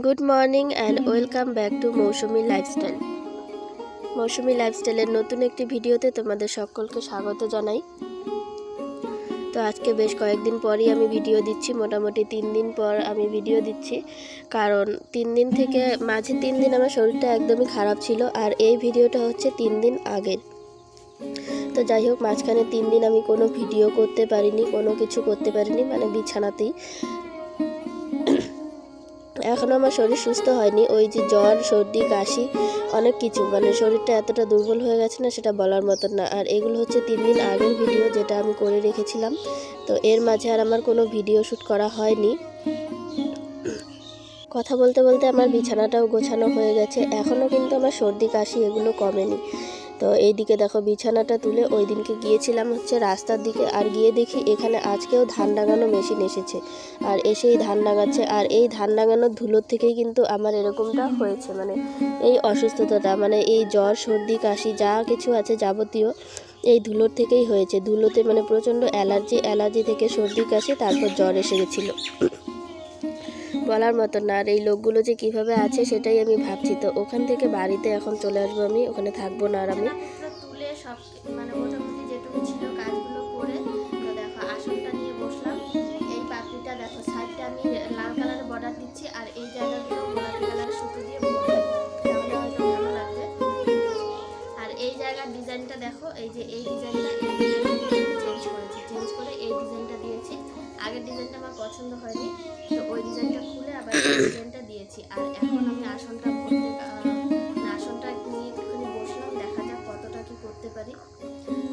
Good morning and welcome back to Moushumi lifestyle. Moushumi লাইফস্টাইলের নতুন একটি ভিডিওতে তোমাদের সকলকে স্বাগত জানাই। তো আজকে বেশ কয়েকদিন পরই আমি ভিডিও দিচ্ছি, মোটামুটি 3 দিন পর আমি ভিডিও দিচ্ছি। কারণ 3 দিন থেকে মাঝে 3 দিন আমার শরীরটা একদমই খারাপ ছিল, আর এই ভিডিওটা হচ্ছে 3 দিন আগের। তো যাই হোক, মাঝখানে 3 দিন আমি কোনো ভিডিও করতে পারিনি, কোনো কিছু করতে পারিনি, মানে বিছানাতেই। এখনও আমার শরীর সুস্থ হয়নি, ওই যে জ্বর, সর্দি, কাশি, অনেক কিছু, মানে শরীরটা এতটা দুর্বল হয়ে গেছে না, সেটা বলার মতন না। আর এগুলো হচ্ছে 3 দিন আগের ভিডিও, যেটা আমি করে রেখেছিলাম। তো এর মাঝে আর আমার কোনো ভিডিও শ্যুট করা হয়নি। কথা বলতে বলতে আমার বিছানাটাও গোছানো হয়ে গেছে, এখনও কিন্তু আমার সর্দি, কাশি এগুলো কমেনি। তো এইদিকে দেখো, বিছানাটা তুলে ওই দিনকে গিয়েছিলাম হচ্ছে রাস্তার দিকে, আর গিয়ে দেখি এখানে আজকেও ধান ডাঙানো মেশিন এসেছে, আর এসেই ধান ডাঙাচ্ছে। আর এই ধান ডাঙানোর ধুলোর থেকেই কিন্তু আমার এরকমটা হয়েছে, মানে এই অসুস্থতাটা, মানে এই জ্বর, সর্দি, কাশি যা কিছু আছে যাবতীয় এই ধুলোর থেকেই হয়েছে। ধুলোতে মানে প্রচণ্ড অ্যালার্জি থেকে সর্দি, কাশি, তারপর জ্বর এসে গেছিলো, বলার মতো না। আর এই লোকগুলো যে কিভাবে আছে সেটাই আমি ভাবছি। তো ওখান থেকে বাড়িতে এখন চলে আসবো, আমি ওখানে থাকবো না। আর আমি তুলে সব মানে মোটামুটি যেটুকু ছিল কাজগুলো করে, তো দেখো আসনটা নিয়ে বসলাম। এই পাপড়িটা দেখো, সাইডটা আমি লাল কালারের বর্ডার দিচ্ছি, আর এই জায়গাগুলো গোলাপি কালারের সুতো দিয়ে বলবো, তাহলে হয়তো ভালো লাগবে। আর এই জায়গার ডিজাইনটা দেখো, এই যে এই ডিজাইনটা চেঞ্জ করে এই ডিজাইনটা দিয়েছি। আগের ডিজাইনটা আমার পছন্দ হয়নি, তো ওই ডিজাইনটা খুলে আবার এই ডিজাইনটা দিয়েছি। আর এখন আমি আসনটা আসনটা নিয়ে একটুখানি বসলাম, দেখা যাক কতটা কি করতে পারি।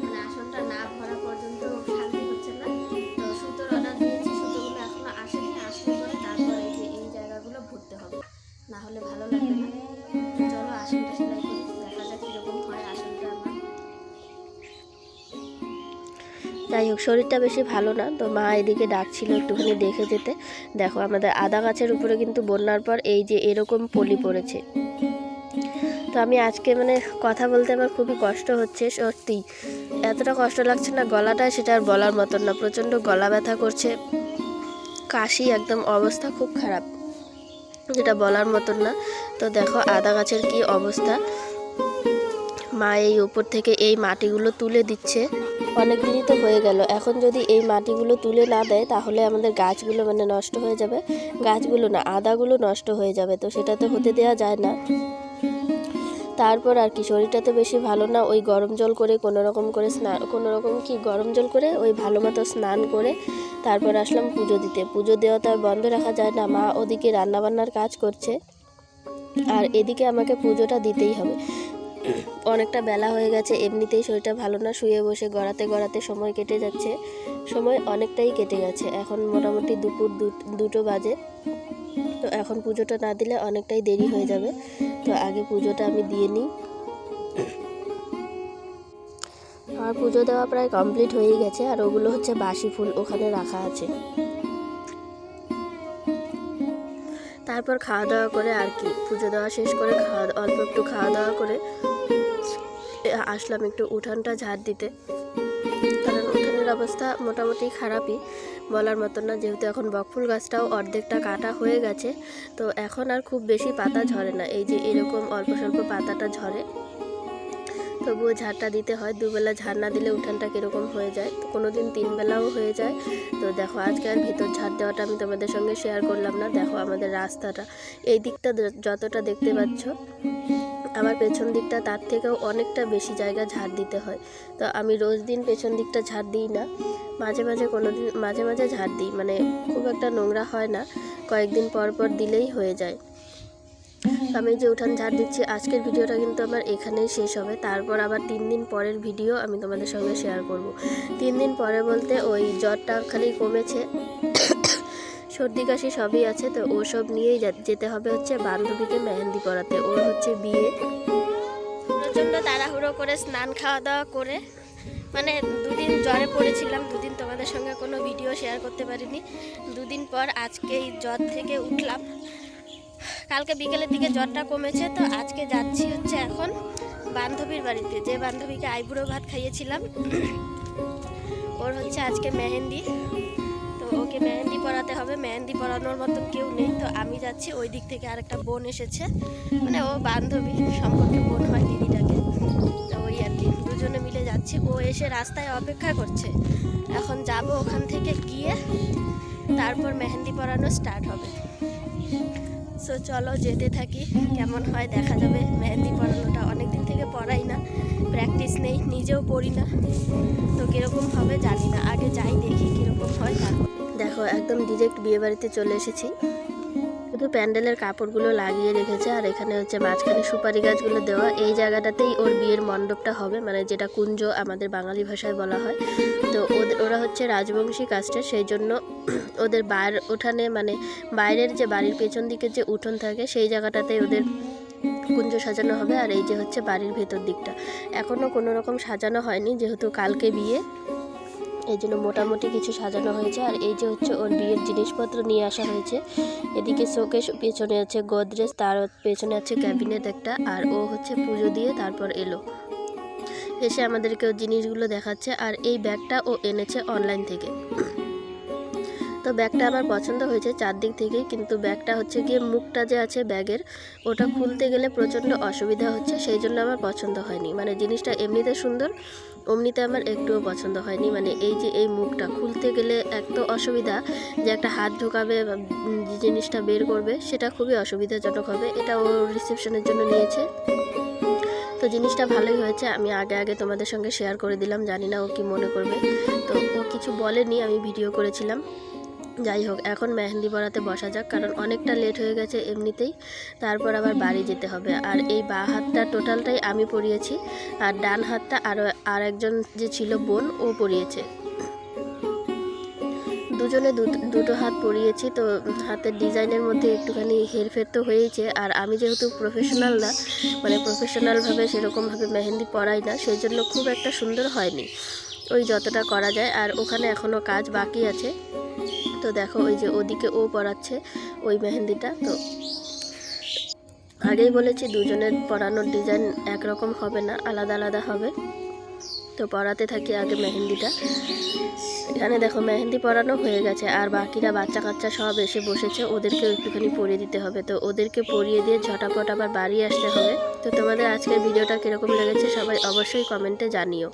মানে আসনটা না ভরা পর্যন্ত শান্তি হচ্ছে না। তো সুতোর অর্ডার দিয়েছি, সুতোগুলো এখনো আসেনি, আসলে পরে তারপরে এই জায়গাগুলো ভরতে হবে, না হলে ভালো লাগবে না। চলো আসনটা সেলাই করি, দেখা যাক কীরকম হয় আসনটা আমার। যাই হোক, শরীরটা বেশি ভালো না, তো মা এদিকে ডাকছিল একটুখানি দেখে যেতে। দেখো, আমাদের আদা গাছের উপরে কিন্তু বন্যার পর এই যে এরকম পলি পড়েছে। তো আমি আজকে মানে কথা বলতে আমার খুবই কষ্ট হচ্ছে, সত্যি এতটা কষ্ট লাগছে না গলাটা, সেটা আর বলার মতন না। প্রচণ্ড গলা ব্যথা করছে, কাশি, একদম অবস্থা খুব খারাপ, যেটা বলার মতন না। তো দেখো আদা গাছের কি অবস্থা। মা এই উপর থেকে এই মাটিগুলো তুলে দিচ্ছে, অনেক দিনই তো হয়ে গেল। এখন যদি এই মাটিগুলো তুলে না দেয় তাহলে আমাদের গাছগুলো মানে নষ্ট হয়ে যাবে, গাছগুলো না আদাগুলো নষ্ট হয়ে যাবে, তো সেটা তো হতে দেওয়া যায় না। তারপর আর কি, শরীরটা তো বেশি ভালো না, ওই গরম জল করে গরম জল করে ওই ভালো মতো স্নান করে তারপর আসলাম পুজো দিতে। পুজো দেওয়া তো আর বন্ধ রাখা যায় না, মা ওদিকে রান্নাবান্নার কাজ করছে, আর এদিকে আমাকে পুজোটা দিতেই হবে। অনেকটা বেলা হয়ে গেছে, এমনিতেই শরীরটা ভালো না, শুয়ে বসে গড়াতে সময় কেটে যাচ্ছে, সময় অনেকটাই কেটে গেছে। এখন মোটামুটি দুপুর 2টো বাজে। তো এখন পুজোটা না দিলে অনেকটাই দেরি হয়ে যাবে, তো আগে পুজোটা আমি দিয়ে নিই। আমার পুজো দেওয়া প্রায় কমপ্লিট হয়েই গেছে, আর ওগুলো হচ্ছে বাসি ফুল ওখানে রাখা আছে। তারপর খাওয়া দাওয়া করে আর কি, পুজো দেওয়া শেষ করে অল্প একটু খাওয়া দাওয়া করে আসলাম একটু উঠানটা ঝাড় দিতে। কারণ উঠানের অবস্থা মোটামুটি খারাপই, বলার মতন না। যেহেতু এখন বকফুল গাছটাও অর্ধেকটা কাটা হয়ে গেছে, তো এখন আর খুব বেশি পাতা ঝরে না, এই যে এরকম অল্প স্বল্প পাতাটা ঝরে, তবুও ঝাড়টা দিতে হয়। দুবেলা ঝাড় না দিলে উঠানটা কীরকম হয়ে যায়, তো কোনো দিন 3 বেলাও হয়ে যায়। তো দেখো আজকে আর ভিতর ঝাড় দেওয়াটা আমি তোমাদের সঙ্গে শেয়ার করলাম না। দেখো আমাদের রাস্তাটা, এই দিকটা যতটা দেখতে পাচ্ছ, আমার পেছন দিকটা তার থেকেও অনেকটা বেশি জায়গা ঝাড় দিতে হয়। তো আমি রোজ দিন পেছন দিকটা ঝাড় দিই না, মাঝে মাঝে ঝাড় দিই, মানে খুব একটা নোংরা হয় না, কয়েকদিন পর পর দিলেই হয়ে যায়। আমি যে উঠান ঝাড় দিচ্ছি, আজকের ভিডিওটা কিন্তু আমার এখানেই শেষ হবে। তারপর আবার 3 দিন পরের ভিডিও আমি তোমাদের সঙ্গে শেয়ার করব। 3 দিন পরে বলতে ওই জ্বরটা খালি কমেছে, সর্দি কাশি সবই আছে, তো ওসব নিয়েই যেতে হবে হচ্ছে বান্ধবীকে মেহেন্দি পরাতে, ওর হচ্ছে বিয়ে। প্রচণ্ড তাড়াহুড়ো করে স্নান খাওয়া দাওয়া করে, মানে 2 দিন জ্বরে পড়েছিলাম, 2 দিন তোমাদের সঙ্গে কোনো ভিডিও শেয়ার করতে পারিনি। 2 দিন পর আজকে এই জ্বর থেকে উঠলাম, কালকে বিকেলের দিকে জ্বরটা কমেছে। তো আজকে যাচ্ছি হচ্ছে এখন বান্ধবীর বাড়িতে, যে বান্ধবীকে আইবুড়ো ভাত খাইয়েছিলাম, ওর হচ্ছে আজকে মেহেন্দি। তো ও ওকে মেহেন্দি পরাতে হবে, মেহেন্দি পরানোর মতন কেউ নেই, তো আমি যাচ্ছি। ওই দিক থেকে আরেকটা বোন এসেছে, মানে ও বান্ধবী সম্পর্কে বোন হয় দিদিটাকে, তো ওই আর কি দুজনে মিলে যাচ্ছি। ও এসে রাস্তায় অপেক্ষা করছে, এখন যাব, ওখান থেকে গিয়ে তারপর মেহেন্দি পরানো স্টার্ট হবে। সো চলো যেতে থাকি, কেমন হয় দেখা যাবে। মেহেন্দি পরানোটা অনেক দিন থেকে পরাই না, প্র্যাকটিস নেই, নিজেও পড়ি না, তো কীরকম হবে জানি না। আগে যাই দেখি কীরকম হয়, তারপর দেখো একদম ডিরেক্ট বিয়ে বাড়িতে চলে এসেছি। শুধু প্যান্ডেলের কাপড়গুলো লাগিয়ে রেখেছে, আর এখানে হচ্ছে মাঝখানে সুপারি গাছগুলো দেওয়া। এই জায়গাটাতেই ওর বিয়ের মণ্ডপটা হবে, মানে যেটা কুঞ্জ আমাদের বাঙালি ভাষায় বলা হয়। তো ওরা হচ্ছে রাজবংশী কাস্টের, সেই জন্য ওদের বাইরের উঠানে, মানে বাইরের যে বাড়ির পেছন দিকে যে উঠোন থাকে সেই জায়গাটাতেই ওদের কুঞ্জ সাজানো হবে। আর এই যে হচ্ছে বাড়ির ভেতর দিকটা এখনও কোনো রকম সাজানো হয়নি, যেহেতু কালকে বিয়ে, এই জন্য মোটামুটি কিছু সাজানো হয়েছে। আর এই যে হচ্ছে ওর বিয়ের জিনিসপত্র নিয়ে আসা হয়েছে। এদিকে শোকেস, পেছনে আছে গোদরেজ, তার পেছনে আছে ক্যাবিনেট একটা। আর ও হচ্ছে পুজো দিয়ে তারপর এসে আমাদেরকে ওর জিনিসগুলো দেখাচ্ছে। আর এই ব্যাগটা ও এনেছে অনলাইন থেকে। তো ব্যাগটা আমার পছন্দ হয়েছে চারদিক থেকেই, কিন্তু ব্যাগটা হচ্ছে গিয়ে মুখটা যে আছে ব্যাগের, ওটা খুলতে গেলে প্রচণ্ড অসুবিধা হচ্ছে, সেই জন্য আমার পছন্দ হয়নি। মানে জিনিসটা এমনিতে সুন্দর, অমনিতে আমার একটুও পছন্দ হয়নি। মানে এই যে এই মুখটা খুলতে গেলে এত অসুবিধা, যে একটা হাত ঢোকাবে জিনিসটা বের করবে, সেটা খুবই অসুবিধাজনক হবে। এটা ও রিসেপশনের জন্য নিয়েছে, তো জিনিসটা ভালোই হয়েছে। আমি আগে তোমাদের সঙ্গে শেয়ার করে দিলাম, জানি না ও কি মনে করবে। তো ও কিছু বলেনি, আমি ভিডিও করেছিলাম। যাই হোক, এখন মেহেন্দি পরাতে বসা যাক, কারণ অনেকটা লেট হয়ে গেছে এমনিতেই, তারপর আবার বাড়ি যেতে হবে। আর এই বাঁ হাতটা টোটালটাই আমি পরিয়েছি, আর ডান হাতটা আর একজন যে ছিল বোন, ও পরিয়েছে। দুজনে দুটো হাত পরিয়েছি। তো হাতের ডিজাইনের মধ্যে একটুখানি হেরফের তো হয়েছে। আর আমি যেহেতু প্রফেশনাল না, মানে প্রফেশনালভাবে সেরকমভাবে মেহেন্দি পরাই না, সেই জন্য খুব একটা সুন্দর হয়নি, ওই যতটা করা যায়। আর ওখানে এখনও কাজ বাকি আছে। তো দেখো ওই যে ওদিকে ও পরাচ্ছে ওই মেহেন্দিটা। তো আগেই বলেছি দুজনের পরানোর ডিজাইন একরকম হবে না, আলাদা আলাদা হবে। তো পরাতে থাকি আগে মেহেন্দিটা। এখানে দেখো মেহেন্দি পরানো হয়ে গেছে, আর বাকিরা বাচ্চা কাচ্চা সব এসে বসেছে, ওদেরকেও একটুখানি পরিয়ে দিতে হবে। তো ওদেরকে পরিয়ে দিয়ে ঝটাপট আবার বাড়ি আসতে হবে। তো তোমাদের আজকের ভিডিওটা কীরকম লেগেছে সবাই অবশ্যই কমেন্টে জানিও।